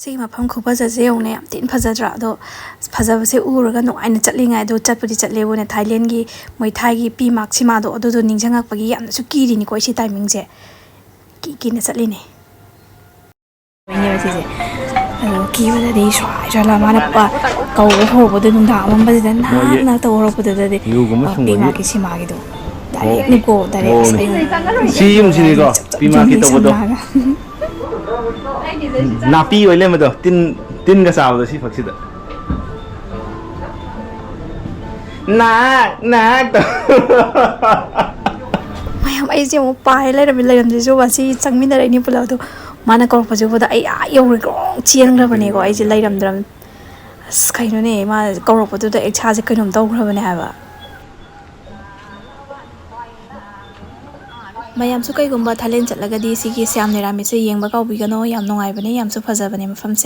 ꯁꯤꯒꯤ ꯃꯐꯝ ꯈꯨꯐꯖꯁꯦ ꯌꯦꯡꯉꯨꯅꯦ ꯌꯥꯝ ꯊꯤꯅ ꯐꯖꯗ꯭ꯔꯥ ꯑꯗꯣ ꯐꯖꯕꯁꯦ ꯎꯔꯒ ꯅꯨꯡꯉꯥꯏꯅ ꯆꯠꯂꯤꯉꯥꯏ ꯑꯗꯣ ꯆꯠꯄꯨꯗꯤ ꯆꯠꯂꯦꯕꯨꯅꯦ ꯊꯥꯏꯂꯦꯟꯒꯤ ꯃꯣꯏ ꯊꯥꯏꯒꯤ ꯄꯤ-ꯃꯥꯔꯛ ꯁꯤꯃꯥꯗꯣ ꯑꯗꯨꯗꯣ ꯅꯤꯡꯁꯤꯡꯉꯛꯄꯒꯤ ꯌꯥꯝꯅꯁꯨ ꯀꯤꯔꯤꯅꯤꯀꯣ ꯁꯤ ꯇꯥꯏꯃꯤꯡꯁꯦ ꯀꯤꯅ ꯆꯠꯂꯤꯅꯦ ꯁꯤꯁꯦ ꯑꯗꯣ ꯀꯤꯕꯗꯗꯤ ꯁ꯭ꯋꯥꯏ ꯃꯥꯅ ꯀꯧꯕ ꯍꯧꯔꯛꯄꯗꯣ ꯅꯨꯡꯗꯥꯡ ꯑꯃꯝꯕꯁꯤꯗ ꯅꯍꯥꯛꯅ ꯇꯧ ꯍꯧꯔꯛꯄꯗꯨꯗꯗꯤ ꯄꯤ-ꯃꯥꯔꯛꯀꯤ ꯁꯤꯃꯥꯒꯤꯗꯣ ꯗꯥꯏꯔꯦꯛꯅꯤꯀꯣ ꯗꯥꯏꯔꯦꯛ ꯑꯁ ꯁꯤ ꯌꯨꯝꯁꯤꯅꯤꯀꯣ ꯄꯤ-ꯃꯥꯔꯛꯀꯤ ꯇꯧꯕꯗꯣ ꯅꯥꯄꯤ ꯑꯣꯏ ꯂꯩꯔꯝꯕꯗꯣ ꯇꯤꯟꯒ ꯆꯥꯕꯗꯣ ꯁꯤ ꯐꯛꯁꯤꯗ ꯅꯥꯛ ꯃꯌꯥꯝ ꯑꯩꯁꯦ ꯑꯃꯨꯛ ꯄꯥꯏ ꯂꯩꯔꯝꯗ꯭ꯔꯤꯁꯨ ꯉꯁꯤ ꯆꯪꯃꯤꯟꯅꯔꯛꯏꯅꯤ ꯄꯨꯂꯞ ꯑꯗꯣ ꯃꯥꯅ ꯀꯧꯔꯛꯄꯁꯤꯕꯨꯗ ꯑꯩ ꯌꯧꯔꯦ ꯒ꯭ꯔꯣꯡ ꯆꯦꯟꯈ꯭ꯔꯕꯅꯦꯀꯣ ꯑꯩꯁꯦ ꯂꯩꯔꯝꯗ꯭ꯔꯕ ꯑꯁ ꯀꯩꯅꯣꯅꯦ ꯃꯥ ꯀꯧꯔꯛꯄꯗꯨꯗ ꯏꯁꯥꯁꯦ ꯀꯩꯅꯣꯝ ꯇꯧꯈ꯭ꯔꯕꯅꯦ ꯍꯥꯏꯕ ꯃꯌꯥꯝꯁꯨ ꯀꯩꯒꯨꯝꯕ ꯊꯥꯏꯂꯦꯟ ꯆꯠꯂꯒꯗꯤ ꯁꯤꯒꯤ ꯁꯤꯌꯥꯝ ꯅꯤꯔꯥꯃꯤꯠꯁꯦ ꯌꯦꯡꯕ ꯀꯥꯎꯕꯤꯒꯅꯣ ꯌꯥꯝ ꯅꯨꯡꯉꯥꯏꯕꯅꯦ ꯌꯥꯝꯁꯨ ꯐꯖꯕꯅꯦ ꯃꯐꯝꯁꯦ